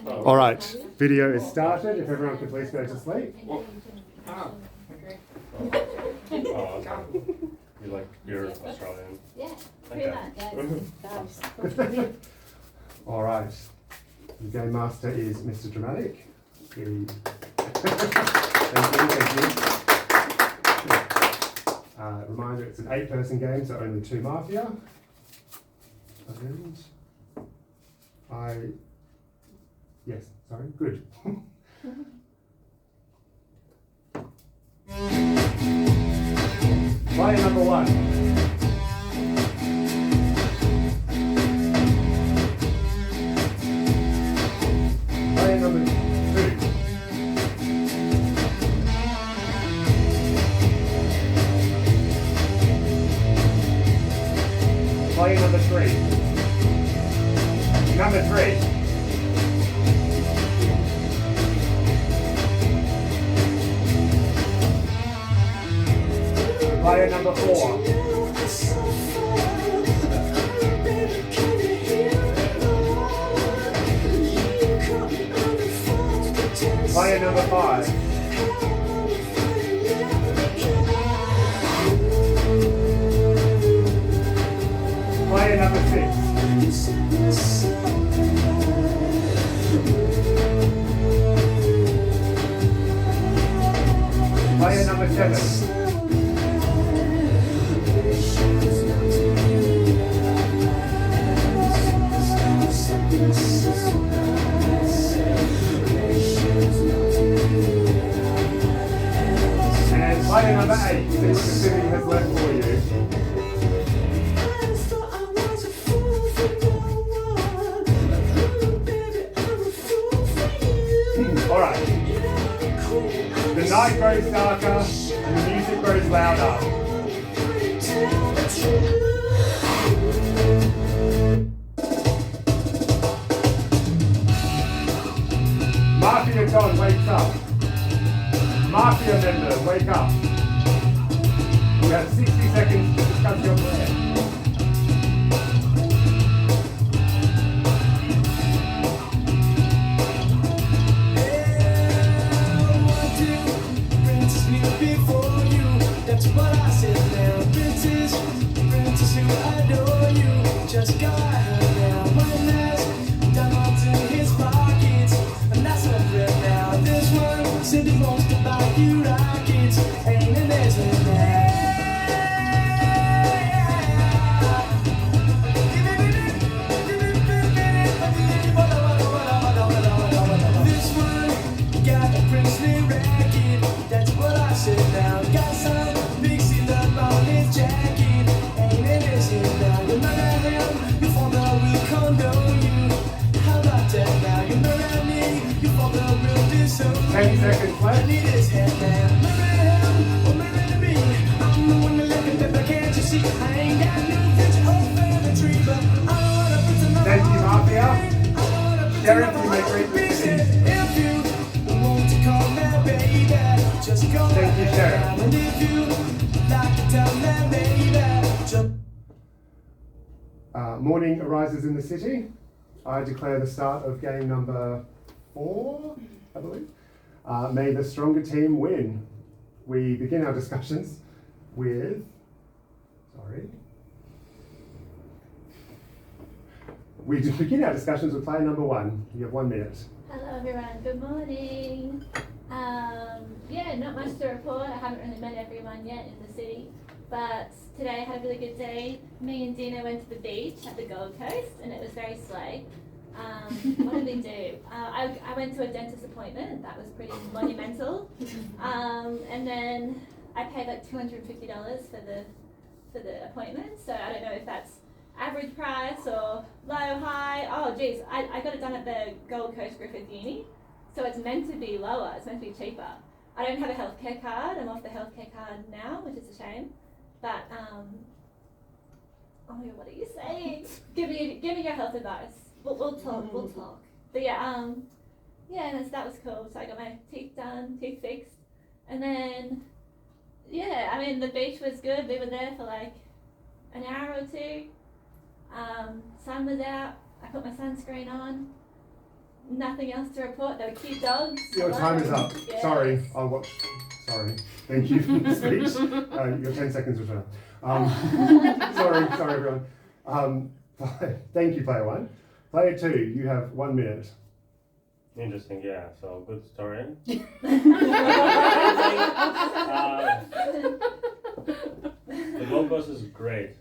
All right, video is started. If everyone could please go to sleep. Okay. You're Australian. Yeah, pretty much. All right, the game master is Mr. Dramatic. Thank you. Reminder, it's an 8-person game, so only 2 Mafia. And yes, sorry, good. Player number 1. Player number 2. Player number 3. Number 3. Player number 4. Player number 5. Player number 6. Player number 7. And player number 8, see what the city has left for you. Alright. The night grows darker and the music grows louder. Mafia Don wakes up. Mafia member, wake up. You have 60 seconds to discuss your plan. That's what I said now. Princess who adore you. Just got her now. One last diamonds in his pockets, and that's a threat now. This one said he wants to buy you rockets. Ain't an answer now. This one got a princely racket. That's what I said now. Got some mixing up on his jacket. Ain't an issue now. You murder him, your father will condone you. How about that now? You murder me, your father will disown you. 10 seconds left. I need his head now. Murder him or murder me. I'm the one that left him, but can't you see? I ain't got no future over the tree, but I wanna put some Thank you, Mafia. Sheriff, you may greet the city. if you want to call me baby, just go Thank you, Sheriff. ahead. And if you like to tell me baby, just Morning arises in the city. I declare the start of game number 4, I believe. May the stronger team win. We begin our discussions with, player number 1. You have 1 minute. Hello everyone, good morning. Yeah, not much to report. I haven't really met everyone yet in the city, but today I had a really good day. Me and Dina went to the beach at the Gold Coast and it was very slay. What did we do? I went to a dentist appointment. That was pretty monumental. And then I paid like $250 for the appointment. So I don't know if that's average price or low, high. Oh geez, I got it done at the Gold Coast Griffith Uni. So it's meant to be lower, it's meant to be cheaper. I don't have a healthcare card. I'm off the healthcare card now, which is a shame. But oh, what are you saying? Give me your health advice. We'll talk. But yeah, so that was cool. So I got my teeth done, teeth fixed, and then yeah, I mean the beach was good. We were there for like an hour or two. Sun was out. I put my sunscreen on. nothing else to report. They were cute dogs. Your time is up. Yes. Sorry, I'll watch. Sorry. Thank you for the speech. Your 10 seconds was up. Sorry, everyone. Thank you, player one. Player two, you have 1 minute. Interesting, yeah. So good story. The Gold Coast is great,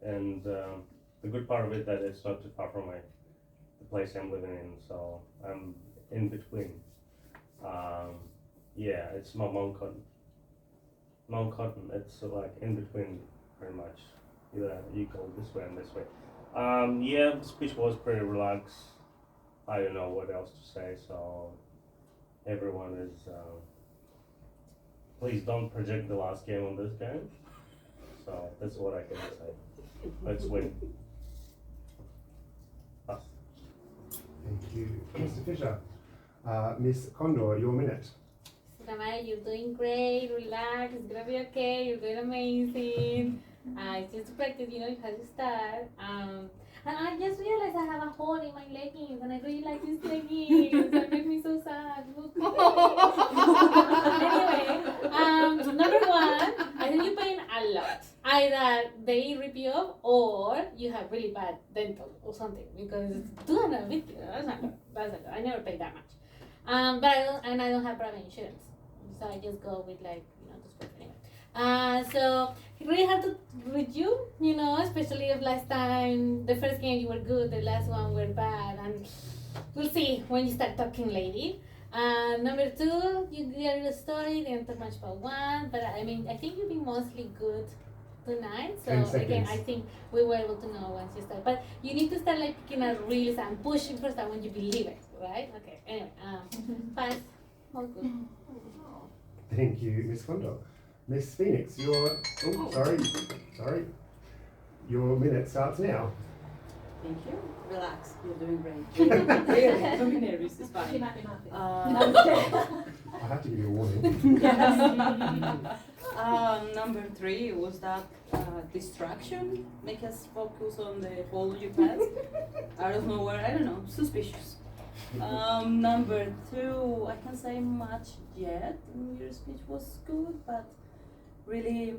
and the good part of it that it's not too far from the place I'm living in. So I'm in between. Yeah, it's Mount Cotton. Mount Cotton. It's like in between, pretty much. You go this way and this way. Yeah, the speech was pretty relaxed. I don't know what else to say. So everyone is. Please don't project the last game on this game. So that's what I can say. Let's win. Us. Thank you, Mr. Fisher. Miss Condor, your minute. Tamara, you're doing great, relax, it's gonna be okay, you're doing amazing. It's just to practice, you have to start. And I just realized I have a hole in my leggings, and I really like these leggings. That makes me so sad. Anyway, number one, I think you're paying a lot. Either they rip you off, or you have really bad dental or something. Because $250, that's not good. That's not good. I never paid that much. But I don't have private insurance, so I just go with just pay anyway. So it's really hard to read you, especially if last time the first game you were good, the last one were bad, and we'll see when you start talking, lady. Number two, you get your story, didn't talk much about one, but I think you've been mostly good tonight. So 10 seconds. again, I think we were able to know once you start, but you need to start picking out reels and pushing first time when you believe it, right? Okay. Anyway, pass. All good. Thank you, Miss Condor. Miss Phoenix, sorry. Your minute starts now. Thank you. Relax. You're doing great. Really, don't be nervous. It's She fine. might be Mafia. I have to give you a warning. Number three was that distraction. Make us focus on the follow your path. Out of nowhere, I don't know, suspicious. Number two, I can't say much yet. Your speech was good, but really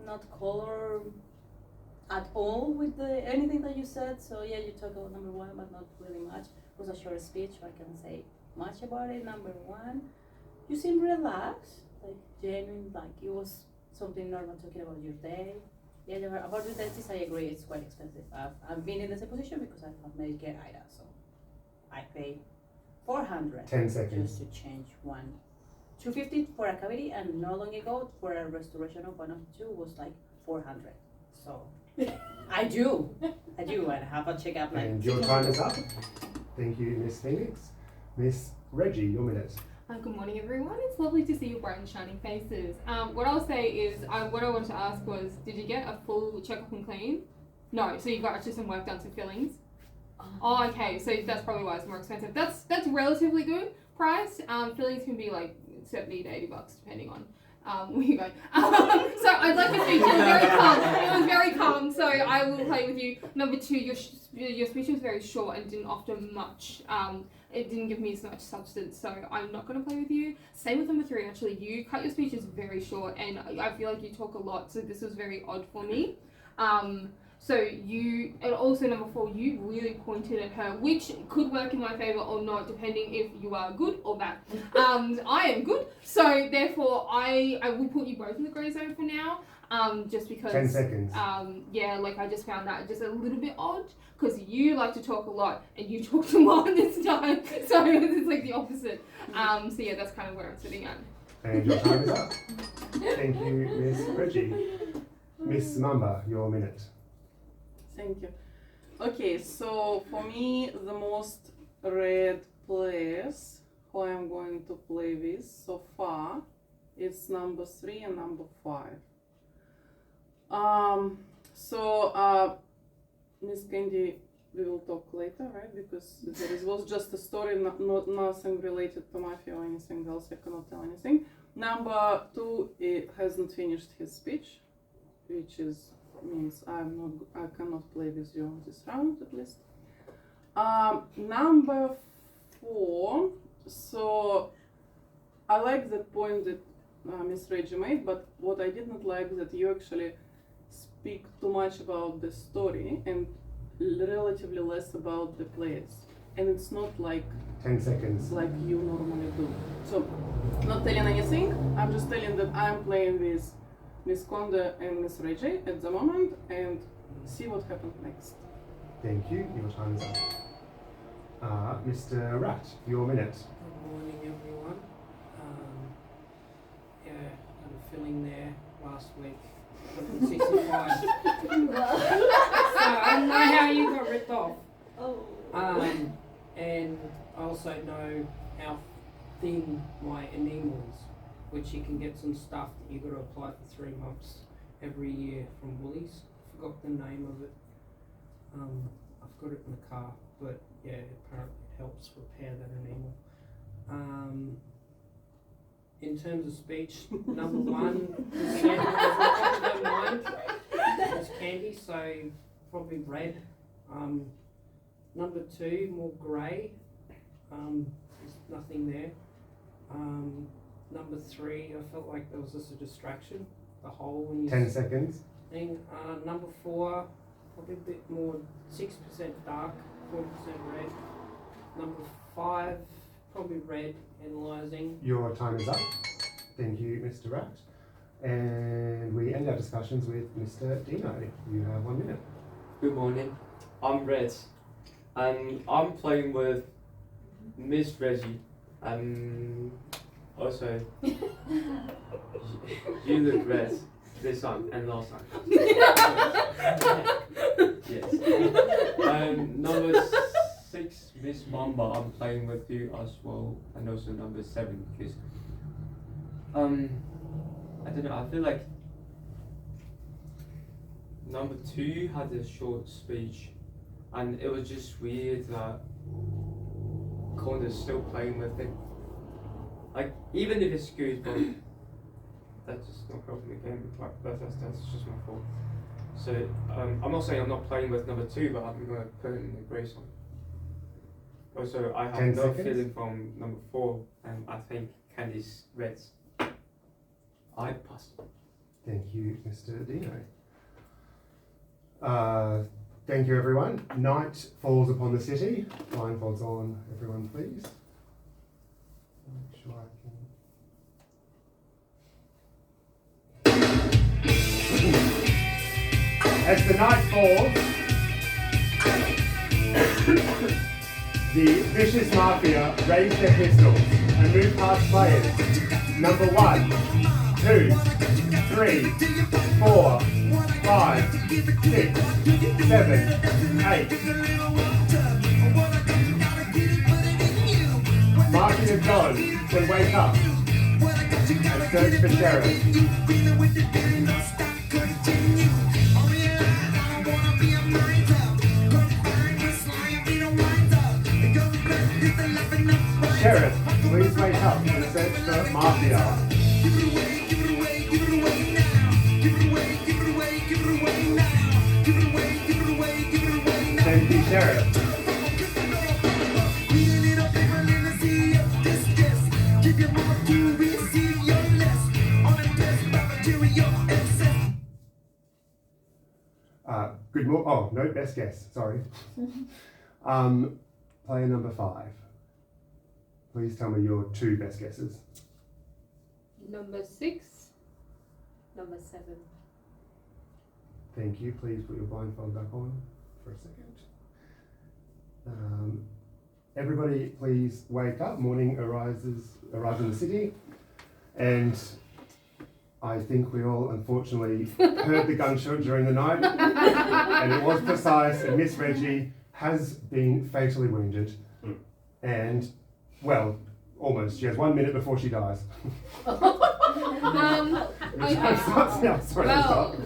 not color at all with anything that you said. So yeah, you talked about number one, but not really much. It was a short speech, so I can't say much about it. Number one, you seem relaxed, genuine, it was something normal talking about your day. Yeah, about the dentist, I agree, it's quite expensive. I've been in the same position because I have Medicare IRA, so I pay $400 10 seconds. just to change one. $250 for a cavity, and not long ago for a restoration of one of two was $400. So I do, and have a checkup. And your time is up. Thank you, Miss Phoenix. Miss Reggie, your minute. Good morning, everyone. It's lovely to see your bright and shining faces. What I'll say is, what I wanted to ask was, did you get a full checkup and clean? No, so you got actually some work done to fillings. Oh, okay. So that's probably why it's more expensive. That's relatively good price. Fillings can be $70 to $80 depending on where you go. So I'd like to speak to you. Very calm. It was very calm. So I will play with you. Number two, your speech was very short and didn't offer much. It didn't give me as much substance, so I'm not going to play with you. Same with number three, actually. You cut your speeches very short, and I feel like you talk a lot, so this was very odd for me. And also number four, you really pointed at her, which could work in my favour or not, depending if you are good or bad. I am good, so therefore I will put you both in the grey zone for now. Just because 10 seconds. I just found that just a little bit odd, because you like to talk a lot and you talked a lot this time, so it's the opposite. So yeah, that's kind of where I'm sitting at. And your time is up. Thank you, Miss Reggie. Miss Mamba, your minute. Thank you. Okay, so for me, the most red players who I'm going to play with so far, it's number 3 and number 5. Miss Candy, we will talk later, right? Because was just a story, not nothing related to Mafia or anything else. I cannot tell anything. Number 2, it hasn't finished his speech, which means I cannot play with you on this round at least. Number 4. So I like that point that Miss Reggie made, but what I did not like that you actually speak too much about the story and relatively less about the players. And it's not like 10 seconds. like you normally do. So, not telling anything, I'm just telling that I'm playing with Miss Conde and Miss Reggie at the moment and see what happens next. Thank you. Your time is up. Mr. Rat, your minute. Good morning, everyone. Yeah, had a filling there last week. 165. So I don't know how you got ripped off. Oh. And I also know how thin my anemia is, which you can get some stuff that you got to apply for 3 months every year from Woolies. Forgot the name of it. I've got it in the car, but yeah, apparently it helps repair that anemia. In terms of speech, number 1 is it's candy, so probably red. Number 2, more grey. There's nothing there. Number 3, I felt like there was just a distraction. The hole when you 10 seconds. thing. Number 4, probably a bit more 6% dark, 40% red. Number 5, probably red, analysing. Your time is up. Thank you, Mr. Rat. And we end our discussions with Mr. Dino. You have 1 minute. Good morning. I'm Red. I'm playing with Miss Reggie. Also, you look red this time and last time. Yes. Number 6, Miss Mamba. I'm playing with you as well, and also number 7 because I don't know. I feel like number 2 had a short speech. And it was just weird that Conde's still playing with it. Like, even if it's good, but that's just not helping the game. Like, that's just my fault. So, I'm not saying I'm not playing with number 2, but I'm going to put it in the grey zone. Also, I have 10 no seconds. feeling from number 4, and I think Candy's red. I pass. Thank you, Mr. Dino. Thank you, everyone. Night falls upon the city. Blindfolds on, everyone, please. Make sure I can. As the night falls, the vicious Mafia raise their pistols and move past players. Number 1, 2, 3, 4, 5, 6, 7, 8. Mafia John can wake up and search for sheriff. Sheriff, please wake up and search for Mafia. Thank you, Sheriff. Oh, no, best guess, sorry. Player number 5. Please tell me your 2 best guesses. Number 6, Number 7. Thank you. Please put your blindfold back on for a second. Everybody, please wake up. Morning arrives in the city, and I think we all unfortunately heard the gunshot during the night, and it was precise. And Miss Reggie has been fatally wounded, and well, almost. She has 1 minute before she dies. Well,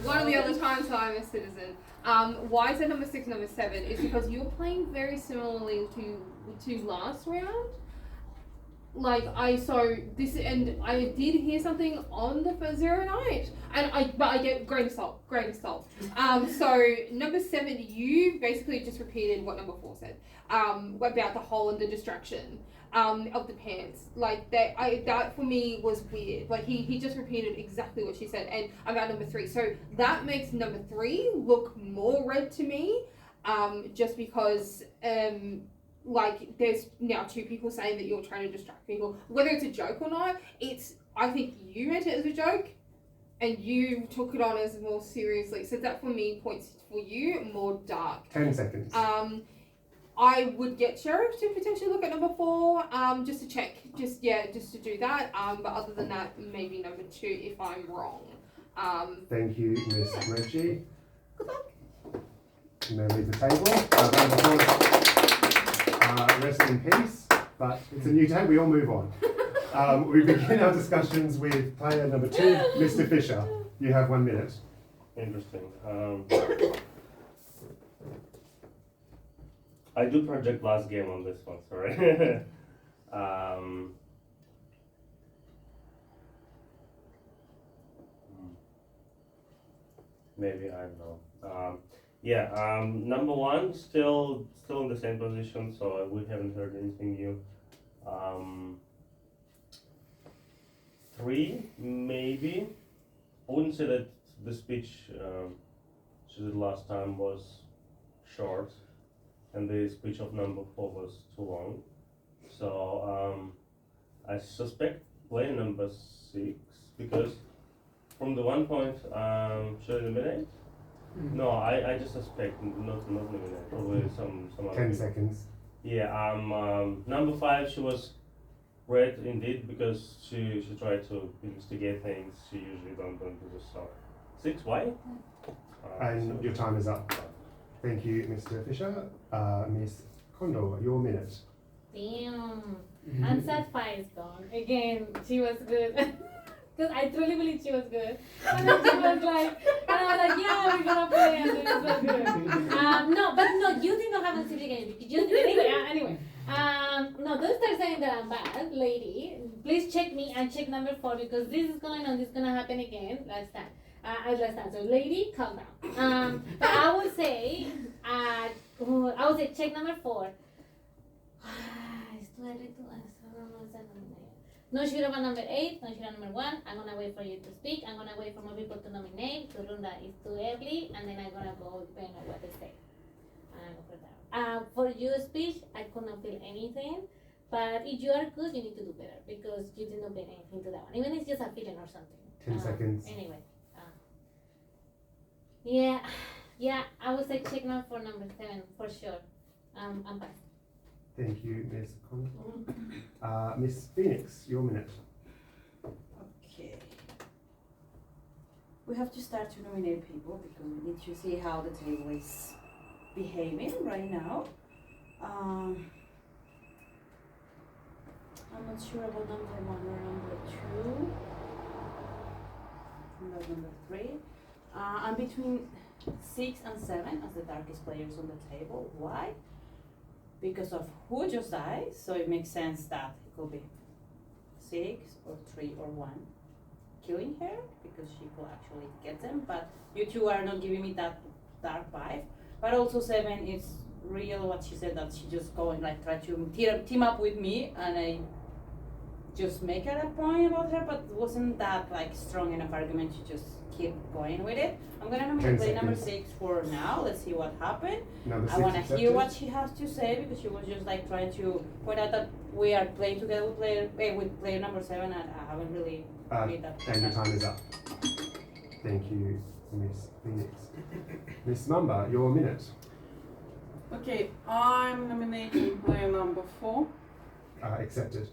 one of the other times that I'm a citizen. Why is it number 6, number 7? Is because you're playing very similarly to last round. like I did hear something on the zero night, but I get grain of salt. So number 7, you basically just repeated what number 4 said, about the hole and the distraction, of the pants. Like that for me was weird. Like he just repeated exactly what she said, and about number 3. So that makes number 3 look more red to me, just because like there's now 2 people saying that you're trying to distract people, whether it's a joke or not. I think you meant it as a joke and you took it on as more seriously, so that for me points for you more dark. 10 seconds. I would get Sheriff to potentially look at number 4, just to check, just to do that, but other than that, maybe number 2 if I'm wrong. Thank you, Miss Reggie. Good luck. You may leave the table. Rest in peace, but it's a new day, we all move on. We begin our discussions with player number 2, Mr. Fisher. You have 1 minute. Interesting. I do project last game on this one, sorry. Maybe, I don't know. Number 1, still in the same position, so we haven't heard anything new. 3, maybe. I wouldn't say that the speech she did last time was short, and the speech of number 4 was too long. So I suspect player number 6, because from the 1 point, should I eliminate? No, I just suspect not eliminate. Probably some other 10 people. seconds. Yeah, number 5, she was red indeed, because she tried to instigate things. She usually don't do this stuff. 6, why? And your time is up. Thank you, Mr. Fisher. Miss Condor, your minute. Damn. And Sapphire is gone. Again, she was good. Because I truly believe she was good. And then she was like, and I was like, yeah, we're gonna play, and it was so good. You did not have a silly game. Anyway. No, don't start saying that I'm bad, lady. Please check me and check number 4, because this is going on, this is gonna happen again. Last time. So lady, calm down. But I would say, check number 4. It's too early to answer. No Shirama number 8, no Shirama number 1. I'm gonna wait for you to speak. I'm gonna wait for more people to nominate. Turunda is too early, and then I'm gonna go depending on what they say. For your speech, I could not feel anything. But if you are good, you need to do better, because you did not bring anything to that one. Even if it's just a feeling or something. 10 seconds. Anyway. Yeah, I would say check now for number 7 for sure. I'm fine. Thank you, Miss Condor. Miss Phoenix, your minute. Okay. We have to start to nominate people because we need to see how the table is behaving right now. I'm not sure about number 1 or number 2. Not number 3. I'm between 6 and 7 as the darkest players on the table. Why? Because of who just died, so it makes sense that it could be 6 or 3 or 1 killing her, because she could actually get them, but you two are not giving me that dark vibe. But also 7 is real what she said, that she just go and like try to team up with me, and I just make her a point about her, but wasn't that like strong enough argument to just keep going with it. I'm gonna nominate play number 6 for now. Let's see what happened. I wanna hear what she has to say, because she was just like trying to point out that we are playing together with player number 7, and I haven't really made that. And your time is up. Thank you, Miss Phoenix. Miss Mamba, your minute. Okay, I'm nominating player number 4. Accepted.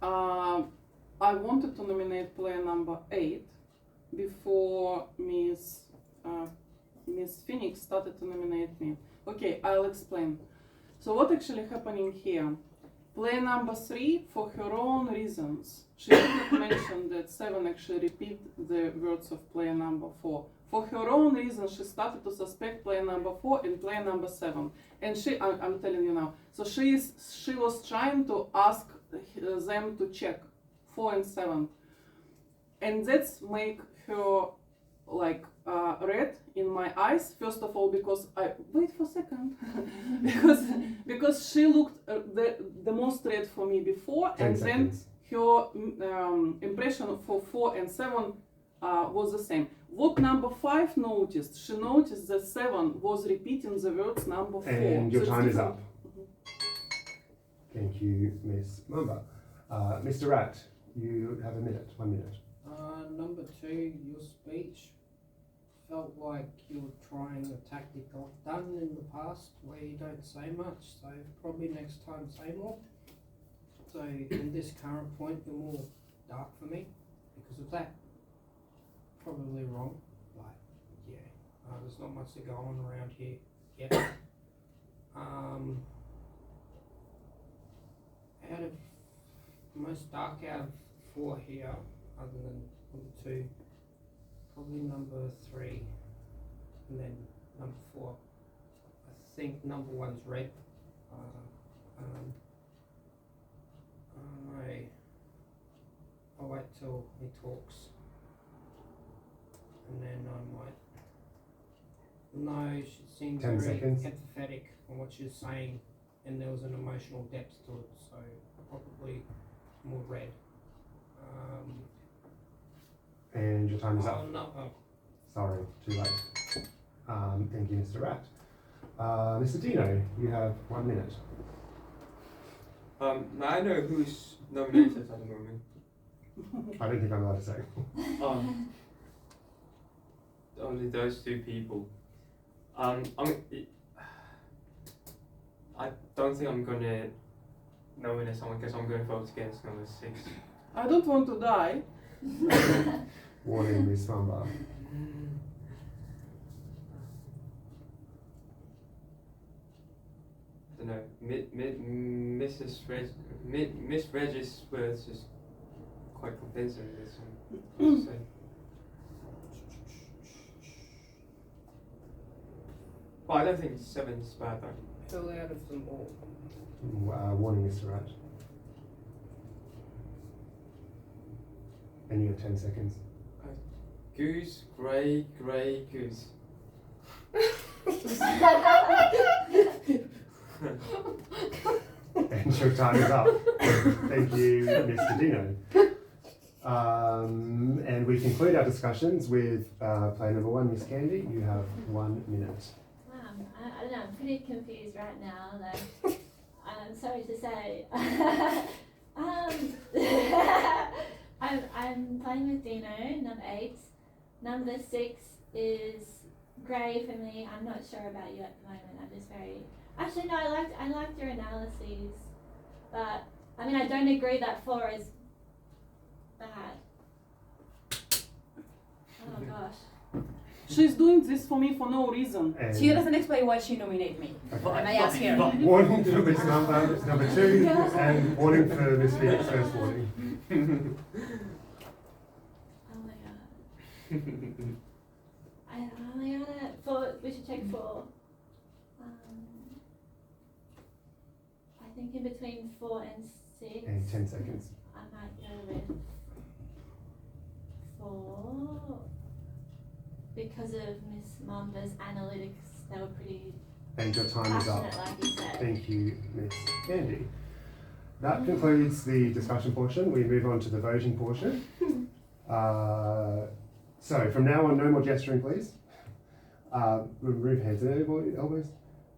I wanted to nominate player number 8 before Miss Phoenix started to nominate me. Okay, I'll explain. So what actually happening here? Player number 3, for her own reasons, she did not mention that 7 actually repeat the words of player number 4. For her own reasons, she started to suspect player number 4 and player number 7. And I'm telling you now, so she was trying to ask them to check 4 and 7, and that's make her like red in my eyes. First of all, because I wait for a second, because she looked the most red for me before, 10 and seconds. then her impression for 4 and 7 was the same. What number 5 noticed? She noticed that 7 was repeating the words number 4. And your So it's time is different. up. Thank you, Miss Mamba. Mr. Rat, you have a minute, 1 minute. Number 2, your speech felt like you were trying a tactic I've done in the past where you don't say much, so probably next time say more. So in this current point, you're more dark for me because of that. Probably wrong, but yeah, there's not much to go on around here yet. Out of most dark out of 4 here, other than number 2, probably number 3, and then number 4. I think number 1's red. I'll wait till he talks, and then I might. No, she seemed 10 very seconds. empathetic on what she was saying, and there was an emotional depth to it, so probably more red. And your time is up. Oh, no, Sorry, too late. Thank you, Mr. Rat. Mr. Dino, you have 1 minute. May I know who's nominated at the moment? I don't think I'm allowed to say. Only those 2 people. I don't think I'm gonna nominate someone because I'm gonna vote against number 6. I don't want to die. Warning, Miss Mamba. I don't know. Miss Regis was just quite convincing in this one. I have to say. But I don't think 7's bad though. fell out of them all. Warning, Mr. Rat. And you have 10 seconds. Goose, grey, goose. And your time is up. Thank you, Mr. Dino. And we conclude our discussions with player number 1, Miss Candy. You have 1 minute. I don't know, I'm pretty confused right now. Like, I'm sorry to say. I'm playing with Dino, number 8. Number 6 is grey for me. I'm not sure about you at the moment. I'm just very. Actually, no. I liked your analyses, but I mean, I don't agree that 4 is bad. Oh gosh. She's doing this for me for no reason. And She doesn't explain why she nominated me. Okay. And I asked her. warning for Miss number 2, and warning for Miss Phoenix, first warning. Oh my god. Oh my god. 4. We should check 4. I think in between 4 and 6. And 10 seconds. I might go with 4 because of Miss Mamba's analytics. They were pretty And your time is up. passionate, like you said. Thank you, Miss Candy. That concludes the discussion portion. We move on to the voting portion. So from now on, no more gesturing, please. Remove hands and elbows.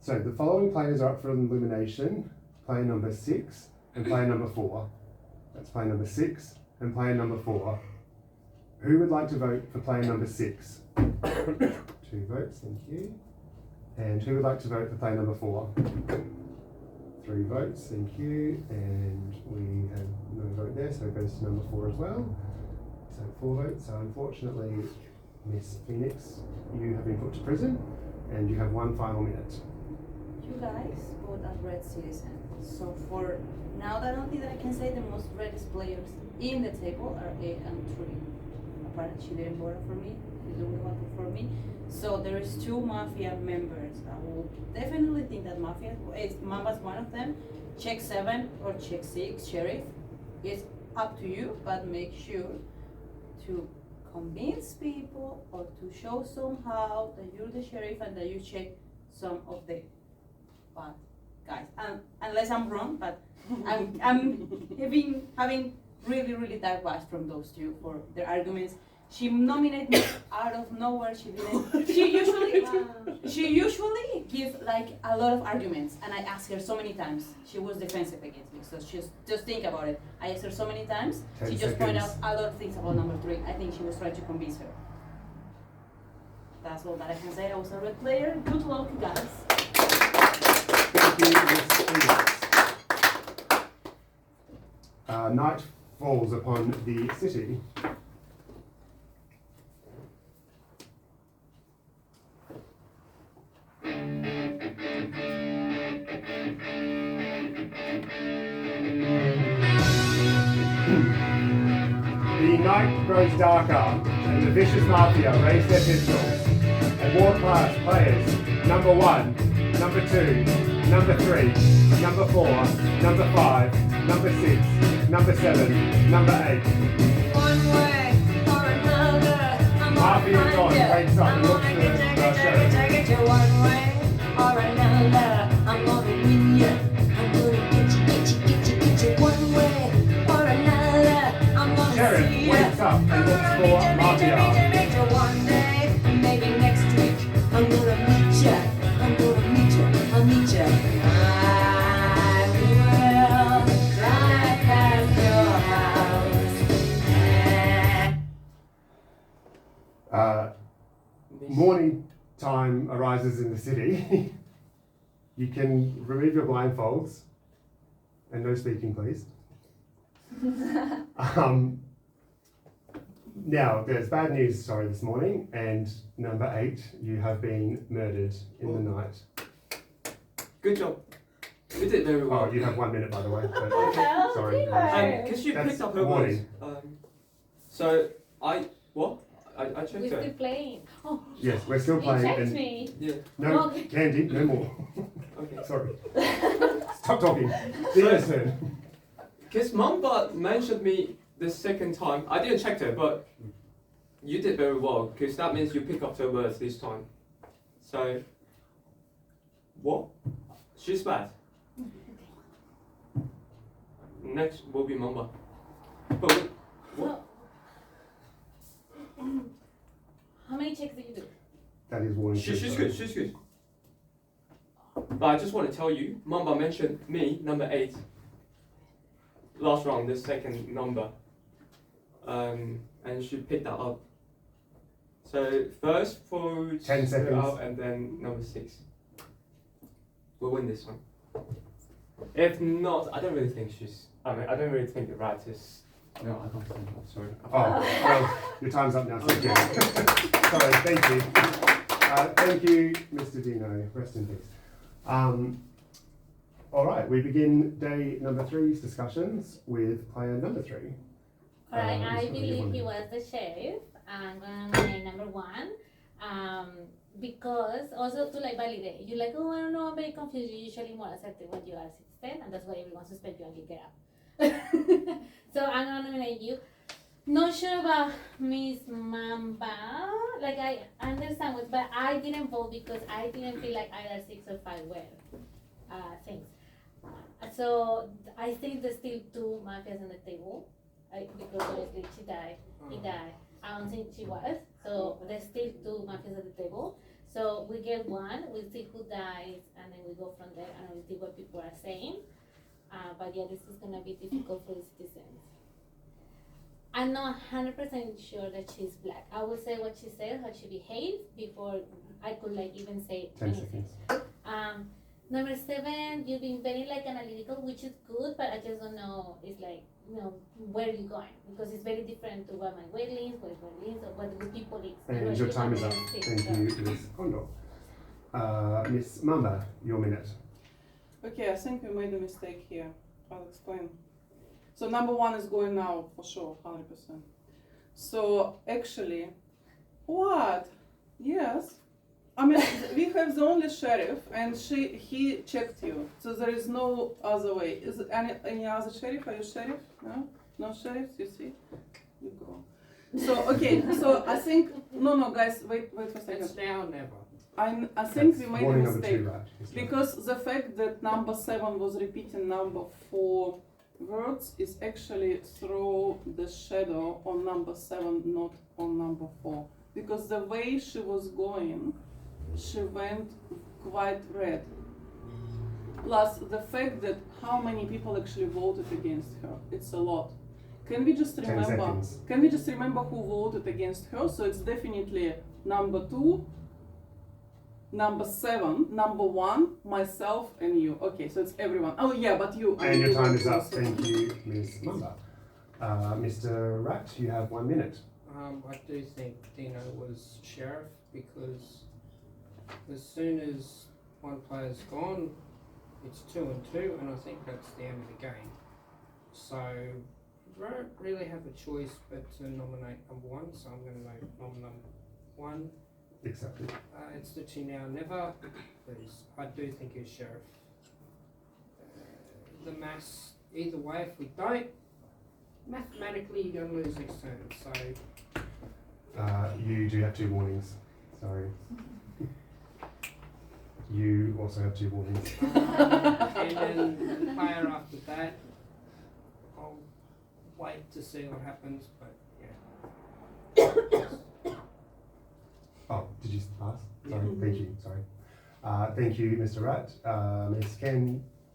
So the following players are up for elimination. Player number 6 and player number 4. That's player number 6 and player number 4. Who would like to vote for player number 6? 2 votes, thank you. And who would like to vote for player number 4? 3 votes, thank you. And we have no vote there, so it goes to number 4 as well. So 4 votes. So unfortunately, Miss Phoenix, you have been put to prison, and you have 1 final minute. You guys vote as red citizens. So for now, that I don't think that I can say the most reddest players in the table are 8 and 3. Apparently, she didn't vote for me. She's the only one who for me. So there is 2 Mafia members. I will definitely think that Mafia is Mamba's one of them. check 7 or check 6 sheriff. It's up to you, but make sure to convince people or to show somehow that you're the sheriff and that you check some of the bad guys. Unless I'm wrong, but I'm having really dark vibes from those two for their arguments. She nominated me out of nowhere. She didn't. She usually gives like a lot of arguments, and I asked her so many times. She was defensive against me, so just think about it. I asked her so many times. 10 She just pointed out seconds. a lot of things about number 3. I think she was trying to convince her. That's all that I can say. I was a red player. Good luck, guys. Thank you, Miss Phoenix. Night falls upon the city. The night grows darker, and the vicious Mafia raise their pistols and walk past players number 1, number 2, number 3, number 4, number 5, number 6, number 7, number 8. One way or another, I'm Mafia gonna Don find ya. wakes up I'm and looks gonna at get you one way or another. I'm gonna win ya. I'm gonna get you one way or another. I'm gonna Sheriff see ya. wakes up and looks for Mafia. Meet ya one day, maybe next week. I'm gonna meet ya. I'm gonna meet ya. I'll meet ya. I will drive past your house. Morning time arises in the city. You can remove your blindfolds, and no speaking, please. Now, there's bad news, this morning, and number 8, you have been murdered in the night. Good job. You did very well. Oh, you have 1 minute, by the way. But, hell? sorry. Teamwork. Because you That's picked up her warning. words. So I checked We're still her. playing. Oh, Yes, we're still you playing. checked And me. Yeah. no, Okay. Candy, no more. Okay. Sorry. Stop talking. Dina's turn. Because Mamba mentioned me the second time. I didn't check her, but you did very well. Because that means you pick up her words this time. So what? She's bad. Next will be Mamba. But what? How many checks did you do? That is warning. She's two, good. She's good. But I just want to tell you, Mamba mentioned me, number 8. Last round, the second number. And she picked that up. So first for 10 seconds. out and then number 6. We'll win this one. If not, I don't really think I don't really think the rat is. No, I don't think that. Sorry. Oh, well, your time's up now. So yeah. Sorry, thank you. Thank you, Mr. Dino. Rest in peace. All right, we begin day number 3's discussions with player number 3. Alright, I What do you believe want? he was the sheriff. I'm gonna nominate number 1. Because also to like validate, you're like, oh, I don't know, I'm very confused. You're usually more assertive when you are assistant, and that's why everyone suspects you and kick it up. So I'm gonna nominate you. Not sure about Miss Mamba. Like I understand what, but I didn't vote because I didn't feel like either 6 or 5 were things. So I think there's still 2 mafias on the table. Because obviously she died. He died. I don't think she was. So there's still 2 mafias at the table. So we get 1. We see who dies, and then we go from there, and we see what people are saying. But yeah, this is gonna be difficult for the citizens. I'm not 100% sure that she's black. I will say what she said, how she behaves, before I could like even say 10 anything. seconds. Number 7, you've been very like analytical, which is good, but I just don't know. It's like, where are you going? Because it's very different to what my weight is, what is my list, or what the people is. And your time is up. Thank you, Ms. Condor. Miss Mamba, your minute. Okay, I think we made a mistake here. I'll explain. So number 1 is going now for sure, 100%. So actually, what? Yes, I mean, we have the only sheriff, and he checked you, so there is no other way. Is it any other sheriff? Are you sheriff? No sheriffs. You see, you go. So okay, so I think no, guys, wait for a second. It's now or never. I think we That's made a warning number mistake 2, right? because the fact that number 7 was repeating number 4 words is actually through the shadow on number 7, not on number 4. Because the way she was going, she went quite red. Plus the fact that how many people actually voted against her, it's a lot. Can we just 10 remember? seconds. Can we just remember who voted against her? So it's definitely number 2, number 7, number 1, myself, and you. Okay, so it's everyone. Oh yeah, but you. And your time is voted up. also. Thank you, Ms. Mumba. Mr. Rat, you have 1 minute. I do think Dino was sheriff because as soon as one player's gone, it's 2 and 2, and I think that's the end of the game. So I don't really have a choice but to nominate number 1, so I'm going to nominate 1. Accepted. It's the now or never because I do think he's sheriff. The maths, either way, if we don't, mathematically you're going to lose next turn. So You do have 2 warnings. Sorry. You also have 2 warnings. and then the player after that, I'll wait to see what happens, but yeah. Oh, did you pass? Sorry, Mhm. thank you. Sorry. Thank you, Mr. Rat.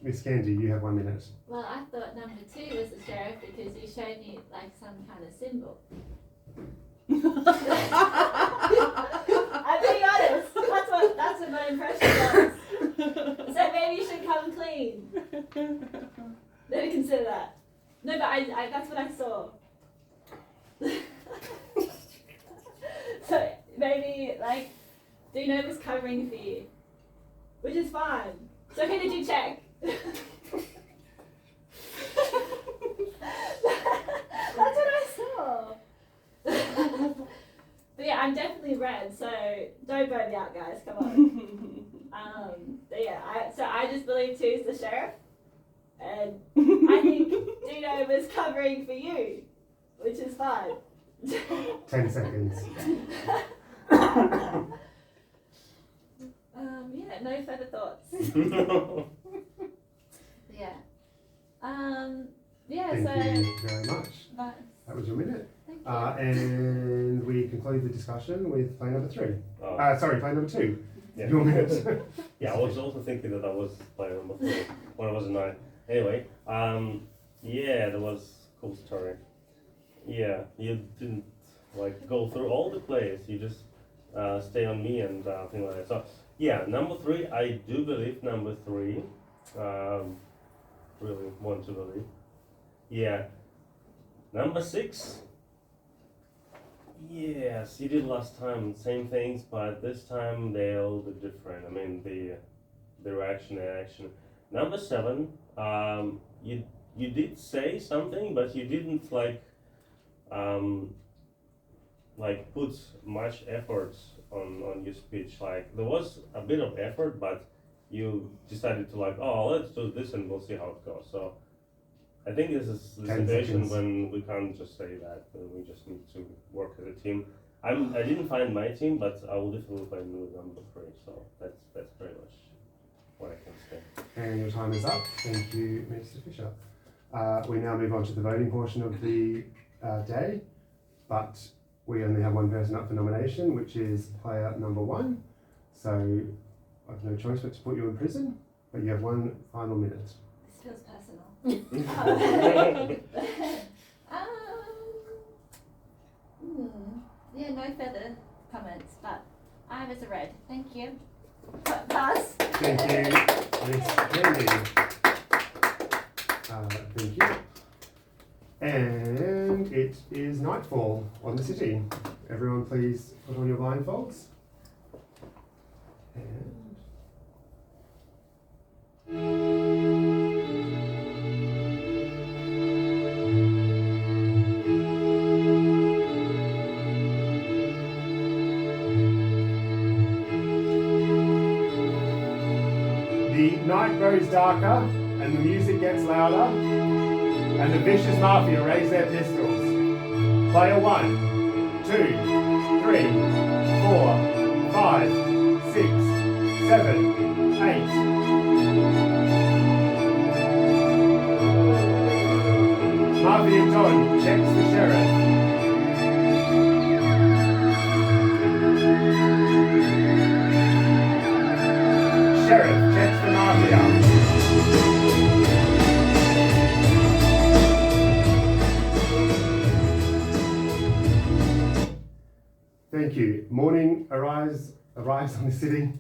Miss Candy, you have 1 minute. Well, I thought number 2 was the sheriff because you showed me like some kind of symbol. I'm being honest. That's what my impression was. So maybe you should come clean. Maybe consider that. No, but I that's what I saw. So maybe like Dino was covering for you, which is fine. So who did you check? That's what I saw. But yeah, I'm definitely red, so don't vote me out, guys. Come on. But yeah, I just believe 2 is the sheriff, and I think Dino was covering for you, which is fine. 10 seconds. Yeah, no further thoughts. Yeah. Yeah. Thank So. you very much. Nice. That was your minute. Thank you. And we conclude the discussion with play number 3. Oh, Sorry, play number 2. yeah. Your minute. Yeah, I was also thinking that I was player number 4 when I was 9. Anyway, yeah, that was a cool story. Yeah, you didn't like go through all the players. You just stay on me and things like that. So yeah, number 3. I do believe number 3. Really want to believe. Yeah, number 6. Yes, you did last time, same things, but this time they're a little bit different. I mean, the reaction and action. Number 7, you did say something, but you didn't like put much effort on your speech. Like there was a bit of effort, but you decided to like, oh, let's do this and we'll see how it goes. So I think this is the 10 situation seconds. when we can't just say that. We just need to work as a team. I didn't find my team, but I will definitely find with number 3. So that's pretty much what I can say. And your time is up. Thank you, Mr. Fisher. We now move on to the voting portion of the day, but we only have 1 person up for nomination, which is player number 1. So I've no choice but to put you in prison, but you have 1 final minute. This feels personal. Yeah, no further comments, but I was a red. Thank you. Pass. Thank you, Miss Candy. Thank you. And it is nightfall on the city. Everyone please put on your blindfolds. And grows darker and the music gets louder, and the vicious Mafia raise their pistols. Player 1, 2, 3, 4, 5, 6, 7, 8. Mafia John checks the sheriff. Sheriff checks the Mafia. Thank you. Morning arrives on the city,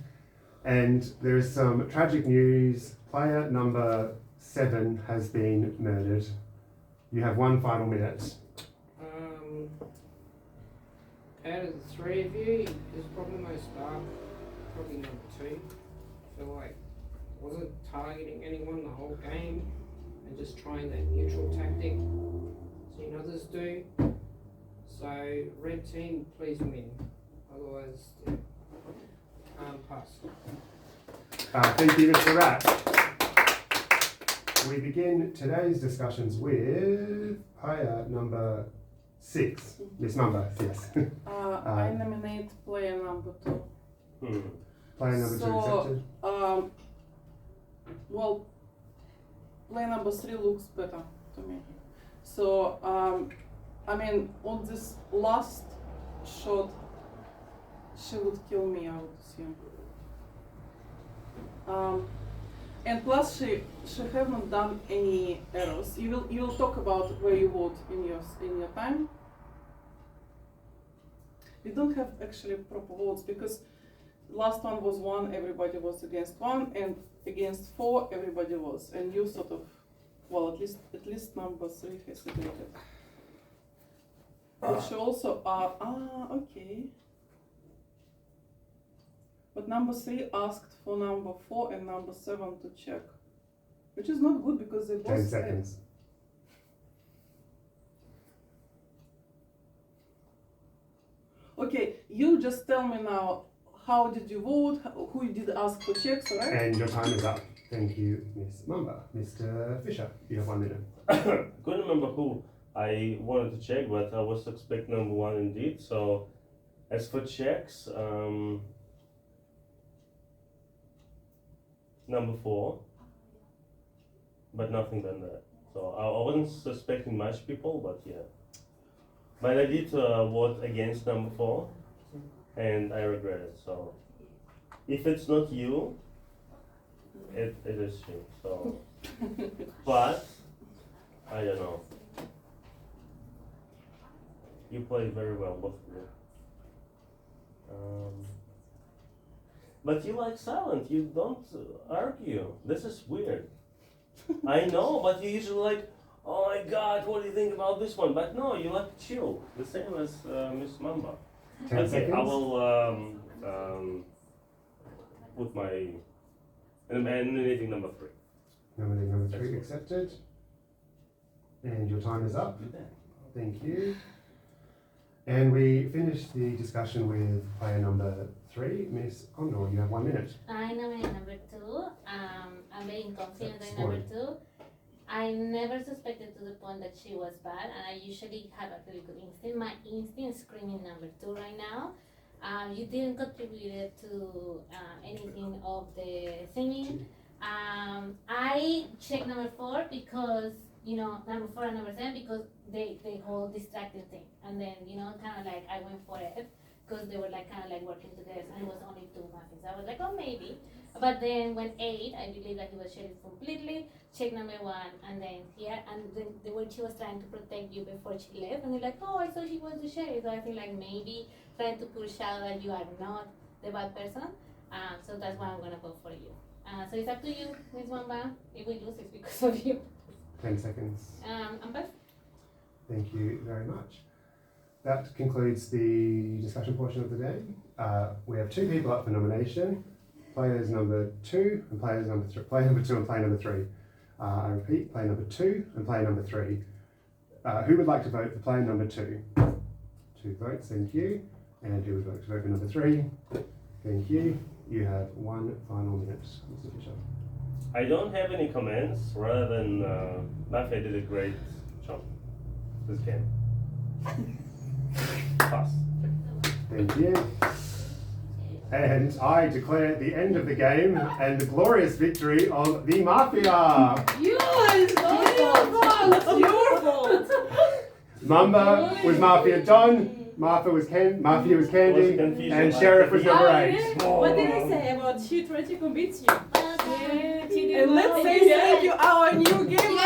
and there is some tragic news. Player number 7 has been murdered. You have 1 final minute. Out of the 3 of you, there's probably most dark. Probably number 2. I feel like I wasn't targeting anyone the whole game and just trying that neutral tactic seen others do. So red team, please win. Otherwise, yeah, pass. Thank you, Mr. Rat. We begin today's discussions with player number 6. Miss Mamba, yes. I nominate player number 2. Player number 2 accepted. Well, player number 3 looks better to me. So, I mean, on this last shot, she would kill me, I would assume. And plus, she haven't done any errors. You will talk about where you vote in your time. We don't have actually proper votes because last one was 1, everybody was against 1, and against 4, everybody was. And you sort of, well, at least number 3 hesitated. But she also okay. But number 3 asked for number 4 and number 7 to check, which is not good because they both 10 seconds. Okay, you just tell me now, how did you vote, who you did ask for checks, alright? And your time is up. Thank you, Miss Mamba. Mr. Fisher, you have 1 minute. Couldn't remember who I wanted to check, but I was expecting number 1 indeed. So, as for checks, number 4, but nothing than that. So I wasn't suspecting much people, but yeah. But I did vote against number 4, and I regret it. So if it's not you, it is you. So, but I don't know. You played very well, both of you. But you like silent. You don't argue. This is weird. I know, but you usually like, oh my God, what do you think about this one? But no, you like to chill. The same as Miss Mamba. 10 seconds. I will put my nominating number 3. Nominating number 3 accepted. And your time is up. Thank you. And we finished the discussion with player number 3. Miss Condor, you have 1 minute. I nominate number 2. I'm very confident in number 2. I never suspected to the point that she was bad, and I usually have a really good instinct. My instinct is screaming number 2 right now. You didn't contribute to anything of the singing. I checked number 4 because, number 4 and number 7 because they whole distracting thing. And then, kind of like I went for it because they were kind of working together, and it was only 2 muffins. I was like, oh, maybe. But then when 8, I believe that he was sheriff completely. Check number 1, and then here, and then the way she was trying to protect you before she left, and they're like, oh, I thought she was the sheriff. So I think maybe trying to push out that you are not the bad person. So that's why I'm gonna vote for you. So it's up to you, Ms. Wamba. If we lose, it's because of you. 10 seconds. I'm back. Thank you very much. That concludes the discussion portion of the day. We have 2 people up for nomination. Players number 2 and players number 3. Player number 2 and player number 3. I repeat, player number 2 and player number 3. Who would like to vote for player number 2? 2 votes, thank you. And who would like to vote for number 3? Thank you. You have 1 final minute, Mr. Fisher. I don't have any comments rather than Mafia did a great job this game. Pass. Thank you. And I declare the end of the game and the glorious victory of the Mafia. It's your fault. Mamba was Mafia Don, Mafia was Candy, Was confusion, and like, Sheriff was yeah. number Oh, 8. yeah. What did I say about she tried to convince you? Well done. Yeah, she did And let's well. say thank you, our new game